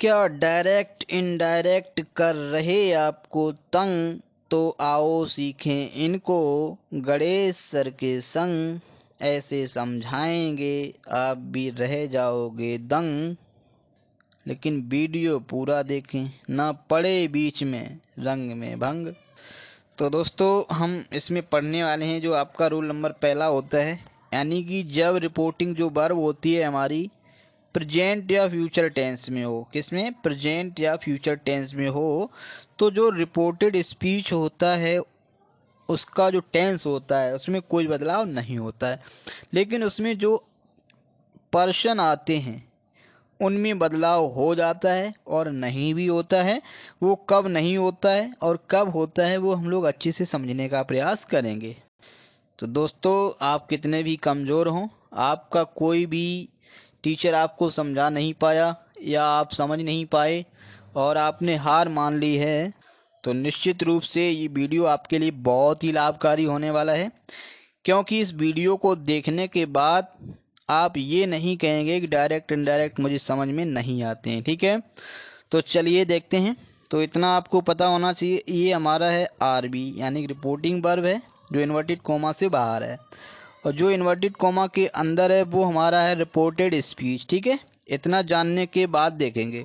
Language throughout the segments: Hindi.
क्या डायरेक्ट इनडायरेक्ट कर रहे आपको तंग, तो आओ सीखें इनको गणेश सर के संग। ऐसे समझाएंगे आप भी रह जाओगे दंग। लेकिन वीडियो पूरा देखें, ना पड़े बीच में रंग में भंग। तो दोस्तों हम इसमें पढ़ने वाले हैं जो आपका रूल नंबर पहला होता है, यानी कि जब रिपोर्टिंग जो वर्ब होती है हमारी प्रेजेंट या फ्यूचर टेंस में हो। किसमें? प्रेजेंट या फ्यूचर टेंस में हो, तो जो रिपोर्टेड स्पीच होता है उसका जो टेंस होता है उसमें कोई बदलाव नहीं होता है, लेकिन उसमें जो पर्सन आते हैं उनमें बदलाव हो जाता है और नहीं भी होता है। वो कब नहीं होता है और कब होता है वो हम लोग अच्छे से समझने का प्रयास करेंगे। तो दोस्तों आप कितने भी कमज़ोर हों, आपका कोई भी टीचर आपको समझा नहीं पाया या आप समझ नहीं पाए और आपने हार मान ली है, तो निश्चित रूप से ये वीडियो आपके लिए बहुत ही लाभकारी होने वाला है, क्योंकि इस वीडियो को देखने के बाद आप ये नहीं कहेंगे कि डायरेक्ट इनडायरेक्ट मुझे समझ में नहीं आते हैं। ठीक है, तो चलिए देखते हैं। तो इतना आपको पता होना चाहिए, ये हमारा है आरबी यानी रिपोर्टिंग वर्ब है जो इन्वर्टेड कोमा से बाहर है, और जो इन्वर्टेड कोमा के अंदर है वो हमारा है रिपोर्टेड स्पीच। ठीक है, इतना जानने के बाद देखेंगे।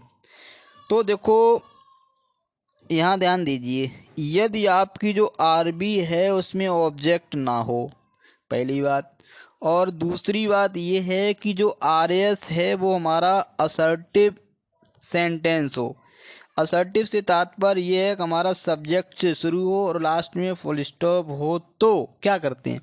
तो देखो यहाँ ध्यान दीजिए, यदि आपकी जो आरबी है उसमें ऑब्जेक्ट ना हो, पहली बात, और दूसरी बात ये है कि जो आरएस है वो हमारा असर्टिव सेंटेंस हो। असर्टिव से तात्पर्य ये है कि हमारा सब्जेक्ट से शुरू हो और लास्ट में फुल स्टॉप हो, तो क्या करते हैं?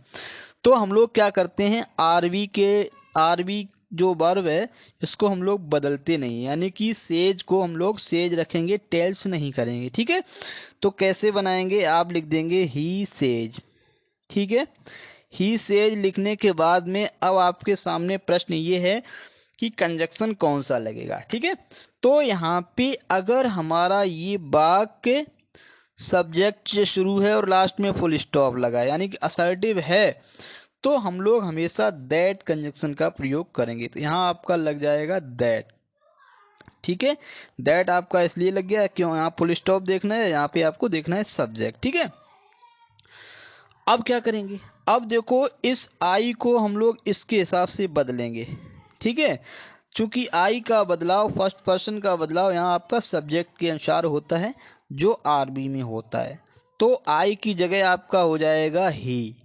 तो हम लोग क्या करते हैं, आरबी जो वर्ब है इसको हम लोग बदलते नहीं, यानी कि सेज को हम लोग सेज रखेंगे, टेल्स नहीं करेंगे। ठीक है, तो कैसे बनाएंगे, आप लिख देंगे ही सेज। ठीक है, ही सेज लिखने के बाद में अब आपके सामने प्रश्न ये है कि कंजक्शन कौन सा लगेगा। ठीक है, तो यहाँ पे अगर हमारा ये वाक्य सब्जेक्ट से शुरू है और लास्ट में फुल स्टॉप लगा है यानी कि असर्टिव है, तो हम लोग हमेशा दैट कंजक्शन का प्रयोग करेंगे। तो यहाँ आपका लग जाएगा दैट। ठीक है, दैट आपका इसलिए लग गया क्यों, यहाँ फुल स्टॉप देखना है, यहाँ पे आपको देखना है सब्जेक्ट। ठीक है, अब क्या करेंगे, अब देखो इस आई को हम लोग इसके हिसाब से बदलेंगे। ठीक है, चूंकि आई का बदलाव, फर्स्ट पर्सन का बदलाव यहाँ आपका सब्जेक्ट के अनुसार होता है जो आरबी में होता है, तो आई की जगह आपका हो जाएगा ही।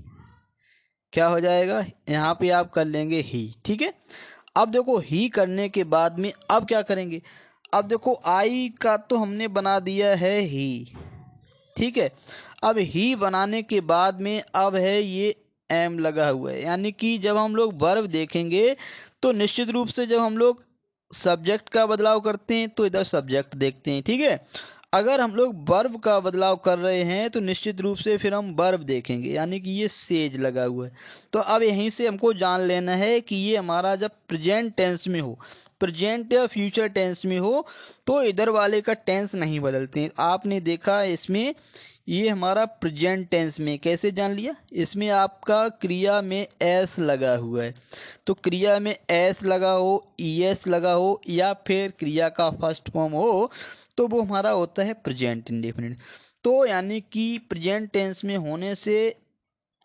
क्या हो जाएगा, यहाँ पे आप कर लेंगे ही। ठीक है, अब देखो ही करने के बाद में अब क्या करेंगे, अब देखो आई का तो हमने बना दिया है ही। ठीक है, अब ही बनाने के बाद में अब है ये एम लगा हुआ है, यानी कि जब हम लोग वर्ब देखेंगे तो निश्चित रूप से जब हम लोग सब्जेक्ट का बदलाव करते हैं तो इधर सब्जेक्ट देखते हैं। ठीक है, अगर हम लोग वर्ब का बदलाव कर रहे हैं तो निश्चित रूप से फिर हम वर्ब देखेंगे, यानी कि ये सेज लगा हुआ है। तो अब यहीं से हमको जान लेना है कि ये हमारा जब प्रेजेंट टेंस में हो, प्रेजेंट या फ्यूचर टेंस में हो, तो इधर वाले का टेंस नहीं बदलते हैं। आपने देखा इसमें ये हमारा प्रेजेंट टेंस में कैसे जान लिया, इसमें आपका क्रिया में एस लगा हुआ है, तो क्रिया में एस लगा हो, ईएस लगा हो या फिर क्रिया का फर्स्ट फॉर्म हो, तो वो हमारा होता है प्रेजेंट इंडेफिनिट। तो यानी कि प्रेजेंट टेंस में होने से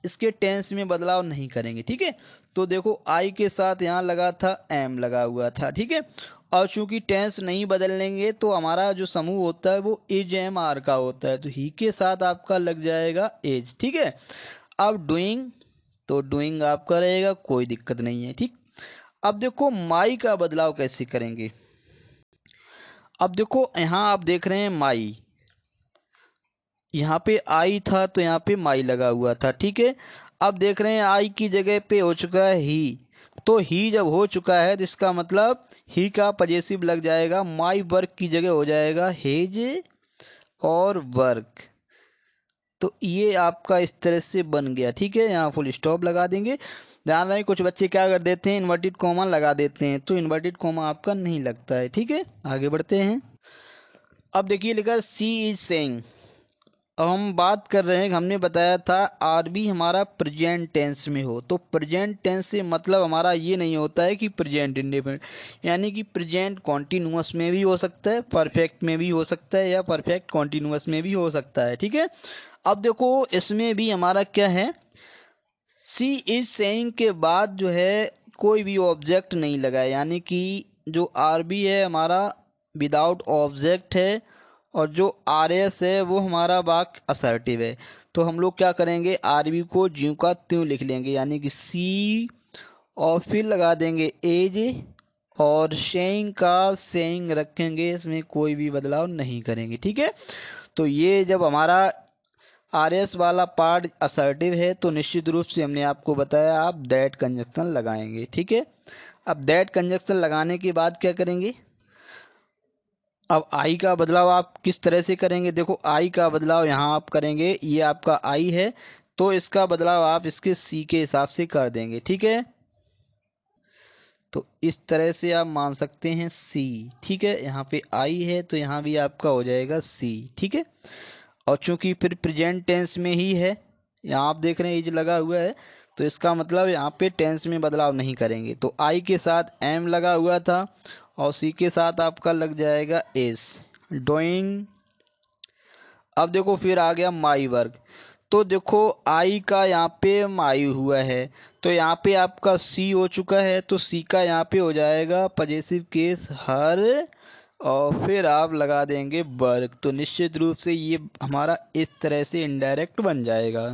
इसके टेंस में बदलाव नहीं करेंगे। ठीक है, तो देखो आई के साथ यहाँ लगा था एम लगा हुआ था। ठीक है, और चूंकि टेंस नहीं बदलेंगे तो हमारा जो समूह होता है वो इज एम आर का होता है, तो ही के साथ आपका लग जाएगा एज। ठीक है, अब डूइंग, तो डूइंग आपका रहेगा, कोई दिक्कत नहीं है। ठीक, अब देखो माई का बदलाव कैसे करेंगे। अब देखो यहाँ आप देख रहे हैं माई, यहाँ पे आई था तो यहाँ पे माई लगा हुआ था। ठीक है, अब देख रहे हैं आई की जगह पे हो चुका है ही, तो ही जब हो चुका है तो इसका मतलब ही का पजेसिव लग जाएगा, माई वर्क की जगह हो जाएगा हेज और वर्क। तो ये आपका इस तरह से बन गया। ठीक है, यहाँ फुल स्टॉप लगा देंगे। ध्यान रहे कुछ बच्चे क्या कर देते हैं, इन्वर्टेड कॉमा लगा देते हैं, तो इन्वर्टेड कॉमा आपका नहीं लगता है। ठीक है, आगे बढ़ते हैं। अब देखिए लिखा सी इज सेइंग, अब हम बात कर रहे हैं, हमने बताया था आरबी हमारा प्रेजेंट टेंस में हो, तो प्रेजेंट टेंस से मतलब हमारा ये नहीं होता है कि प्रेजेंट इंडेफिनिट, यानी कि प्रेजेंट कॉन्टिन्यूअस में भी हो सकता है, परफेक्ट में भी हो सकता है, या परफेक्ट कॉन्टिन्यूअस में भी हो सकता है। ठीक है, अब देखो इसमें भी हमारा क्या है, सी इज सेइंग के बाद जो है कोई भी ऑब्जेक्ट नहीं लगा है, यानी कि जो आरबी है हमारा विदाउट ऑब्जेक्ट है, और जो आर एस है वो हमारा वाक्य असर्टिव है। तो हम लोग क्या करेंगे, आरबी को ज्यों का त्यों लिख लेंगे, यानी कि सी, और फिर लगा देंगे एज, और सेइंग का सेइंग रखेंगे, इसमें कोई भी बदलाव नहीं करेंगे। ठीक है, तो ये जब हमारा आर एस वाला पार्ट असर्टिव है तो निश्चित रूप से हमने आपको बताया आप दैट कंजक्शन लगाएंगे। ठीक है, अब दैट कंजक्शन लगाने के बाद क्या करेंगे, अब आई का बदलाव आप किस तरह से करेंगे, देखो आई का बदलाव यहाँ आप करेंगे, ये आपका आई है तो इसका बदलाव आप इसके सी के हिसाब से कर देंगे। ठीक है, तो इस तरह से आप मान सकते हैं सी। ठीक है, यहाँ पे आई है तो यहाँ भी आपका हो जाएगा सी। ठीक है, और चूंकि फिर प्रेजेंट टेंस में ही है, यहाँ आप देख रहे हैं इज लगा हुआ है, तो इसका मतलब यहाँ पे टेंस में बदलाव नहीं करेंगे, तो आई के साथ एम लगा हुआ था और सी के साथ आपका लग जाएगा एस, डूइंग। अब देखो फिर आ गया माई वर्क, तो देखो आई का यहाँ पे माई हुआ है, तो यहाँ पे आपका सी हो चुका है, तो सी का यहाँ पे हो जाएगा पजेसिव केस हर, और फिर आप लगा देंगे वर्क, तो निश्चित रूप से ये हमारा इस तरह से इनडायरेक्ट बन जाएगा।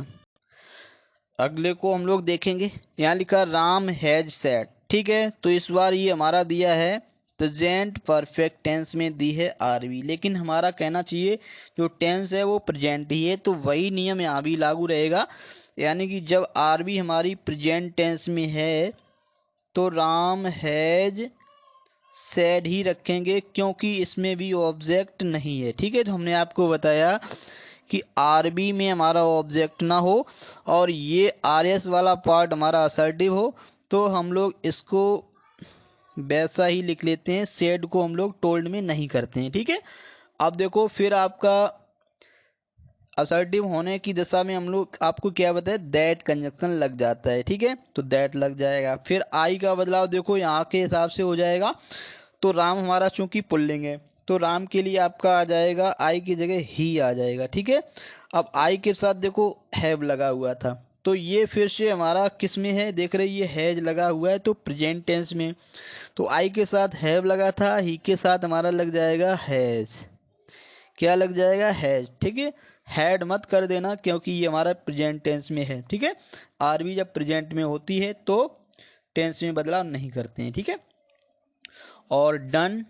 अगले को हम लोग देखेंगे, यहाँ लिखा राम हैज सेट। ठीक है, तो इस बार ये हमारा दिया है प्रेजेंट परफेक्ट टेंस में दी है आरबी, लेकिन हमारा कहना चाहिए जो टेंस है वो प्रेजेंट ही है, तो वही नियम यहाँ भी लागू रहेगा, यानी कि जब आरबी हमारी प्रेजेंट टेंस में है तो राम हैज सेड ही रखेंगे, क्योंकि इसमें भी ऑब्जेक्ट नहीं है। ठीक है, तो हमने आपको बताया कि आरबी में हमारा ऑब्जेक्ट ना हो और ये आर एस वाला पार्ट हमारा असर्टिव हो, तो हम लोग इसको वैसा ही लिख लेते हैं, सेड को हम लोग टोल्ड में नहीं करते हैं। ठीक है, अब देखो फिर आपका असर्टिव होने की दशा में हम लोग आपको क्या बताए, दैट कंजक्शन लग जाता है। ठीक है, तो दैट लग जाएगा, फिर आई का बदलाव देखो यहाँ के हिसाब से हो जाएगा, तो राम हमारा चूंकि पुल्लिंग है तो राम के लिए आपका आ जाएगा आई की जगह ही आ जाएगा। ठीक है, अब आई के साथ देखो हैव लगा हुआ था, तो ये फिर से हमारा किस में है, देख रहे ये हैज लगा हुआ है तो प्रेजेंट टेंस में, तो आई के साथ हैव लगा था, ही के साथ हमारा लग जाएगा हैज, क्या लग जाएगा हैज। ठीक है, हैड मत कर देना क्योंकि ये हमारा प्रेजेंट टेंस में है। ठीक है, आरबी जब प्रेजेंट में होती है तो टेंस में बदलाव नहीं करते हैं। ठीक है, और डन,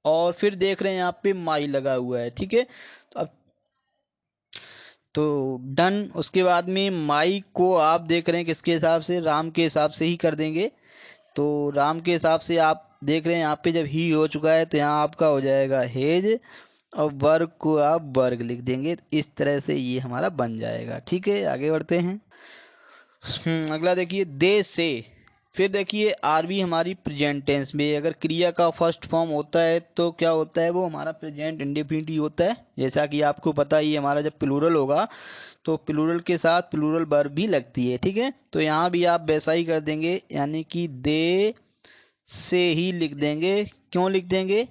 और फिर देख रहे हैं यहाँ पे माई लगा हुआ है। ठीक है, तो अब तो डन, उसके बाद में माई को आप देख रहे हैं किसके हिसाब से, राम के हिसाब से ही कर देंगे, तो राम के हिसाब से आप देख रहे हैं यहाँ पे जब ही हो चुका है तो यहाँ आपका हो जाएगा हेज, और वर्ग को आप वर्ग लिख देंगे, इस तरह से ये हमारा बन जाएगा। ठीक है, आगे बढ़ते हैं। अगला देखिए दे से, फिर देखिए आरबी हमारी प्रेजेंट टेंस में, अगर क्रिया का फर्स्ट फॉर्म होता है तो क्या होता है, वो हमारा प्रेजेंट इंडेफिनिट होता है, जैसा कि आपको पता ही हमारा जब प्लूरल होगा तो प्लूरल के साथ प्लूरल वर्ब भी लगती है। ठीक है, तो यहाँ भी आप वैसा ही कर देंगे, यानी कि दे से ही लिख देंगे। क्यों लिख देंगे,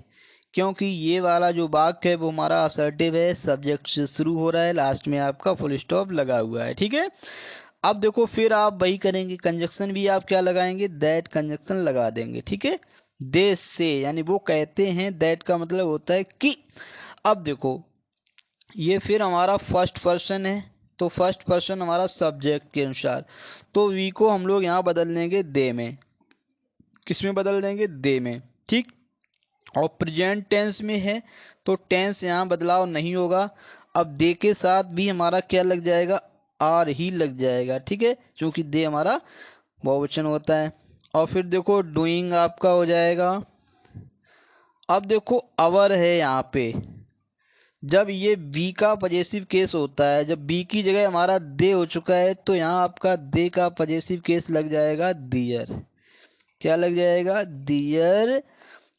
क्योंकि ये वाला जो वाक्य है वो हमारा असर्टिव है, सब्जेक्ट से शुरू हो रहा है, लास्ट में आपका फुल स्टॉप लगा हुआ है। ठीक है, अब देखो फिर आप वही करेंगे, कंजक्शन भी आप क्या लगाएंगे, दैट कंजक्शन लगा देंगे। ठीक है, दे से यानी वो कहते हैं, दैट का मतलब होता है कि। अब देखो ये फिर हमारा फर्स्ट पर्सन है, तो फर्स्ट पर्सन हमारा सब्जेक्ट के अनुसार, तो वी को हम लोग यहाँ बदल देंगे दे में, किसमें बदल देंगे, दे में। ठीक, और प्रेजेंट टेंस में है तो टेंस यहाँ बदलाव नहीं होगा, अब दे के साथ भी हमारा क्या लग जाएगा, आर ही लग जाएगा। ठीक है, क्योंकि दे हमारा बहुवचन होता है, और फिर देखो डूइंग आपका हो जाएगा। अब देखो अवर है यहाँ पे, जब ये बी का पजेसिव केस होता है, जब बी की जगह हमारा दे हो चुका है तो यहाँ आपका दे का पजेसिव केस लग जाएगा दियर, क्या लग जाएगा, दियर,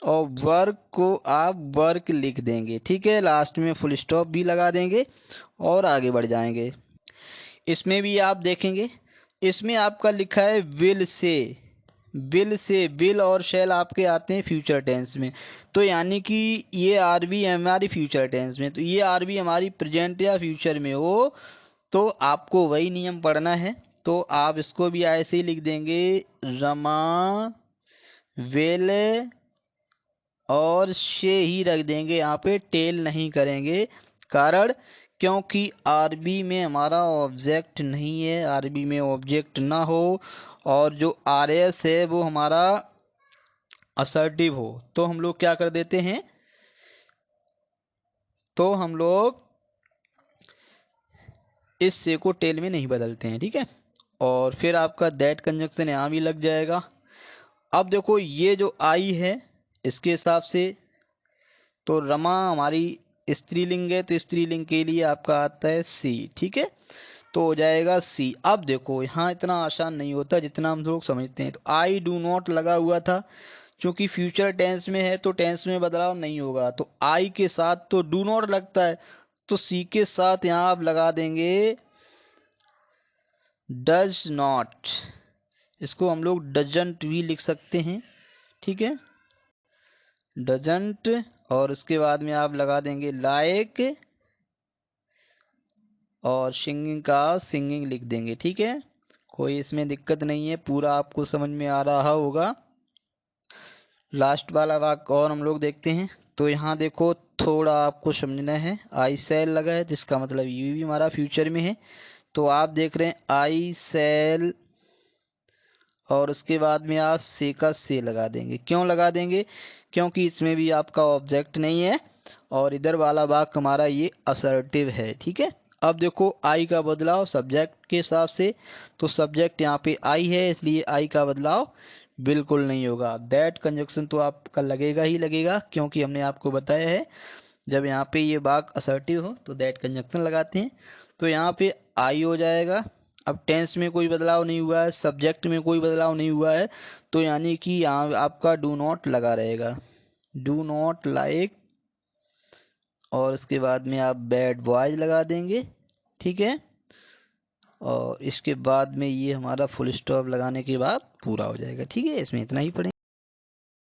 और वर्क को आप वर्क लिख देंगे, ठीक है। लास्ट में फुल स्टॉप भी लगा देंगे और आगे बढ़ जाएंगे। इसमें भी आप देखेंगे, इसमें आपका लिखा है विल से। विल और शैल आपके आते हैं फ्यूचर टेंस में, तो यानी कि ये आरबी हमारी फ्यूचर टेंस में, तो ये आरबी हमारी प्रेजेंट या फ्यूचर में हो तो आपको वही नियम पढ़ना है। तो आप इसको भी ऐसे ही लिख देंगे, रमा विल और से ही रख देंगे, यहाँ पे टेल नहीं करेंगे। कारण क्योंकि आरबी में हमारा ऑब्जेक्ट नहीं है, आरबी में ऑब्जेक्ट ना हो और जो आरएस है वो हमारा असर्टिव हो, तो हम लोग क्या कर देते हैं, तो हम लोग इस से को टेल में नहीं बदलते हैं, ठीक है। और फिर आपका दैट कंजक्शन यहाँ भी लग जाएगा। अब देखो ये जो आई है इसके हिसाब से तो रमा हमारी स्त्रीलिंग है, तो स्त्रीलिंग के लिए आपका आता है सी, ठीक है। तो हो जाएगा सी। अब देखो यहाँ इतना आसान नहीं होता जितना हम लोग समझते हैं। तो आई डू नॉट लगा हुआ था, क्योंकि फ्यूचर टेंस में है तो टेंस में बदलाव नहीं होगा, तो आई के साथ तो डू नॉट लगता है, तो सी के साथ यहाँ आप लगा देंगे डज नॉट। इसको हम लोग डजंट भी लिख सकते हैं, ठीक है, डजंट। और उसके बाद में आप लगा देंगे लाइक और सिंगिंग का सिंगिंग लिख देंगे, ठीक है। कोई इसमें दिक्कत नहीं है, पूरा आपको समझ में आ रहा होगा। लास्ट वाला वाक्य और हम लोग देखते हैं। तो यहाँ देखो थोड़ा आपको समझना है, आई सेल लगा है जिसका मतलब ये भी हमारा फ्यूचर में है। तो आप देख रहे हैं आई सेल और उसके बाद में आप से का से लगा देंगे। क्यों लगा देंगे, क्योंकि इसमें भी आपका ऑब्जेक्ट नहीं है और इधर वाला वाक्य हमारा ये असर्टिव है, ठीक है। अब देखो आई का बदलाव सब्जेक्ट के हिसाब से, तो सब्जेक्ट यहाँ पे आई है इसलिए आई का बदलाव बिल्कुल नहीं होगा। दैट कंजक्शन तो आपका लगेगा ही लगेगा, क्योंकि हमने आपको बताया है जब यहाँ पे ये वाक्य असर्टिव हो तो दैट कंजक्शन लगाते हैं। तो यहाँ पे आई हो जाएगा। अब टेंस में कोई बदलाव नहीं हुआ है, सब्जेक्ट में कोई बदलाव नहीं हुआ है, तो यानी कि यहाँ आपका डू नॉट लगा रहेगा, डू नॉट लाइक। और उसके बाद में आप बैड बॉयज लगा देंगे, ठीक है। और इसके बाद में ये हमारा फुल स्टॉप लगाने के बाद पूरा हो जाएगा, ठीक है। इसमें इतना ही पढ़ेंगे।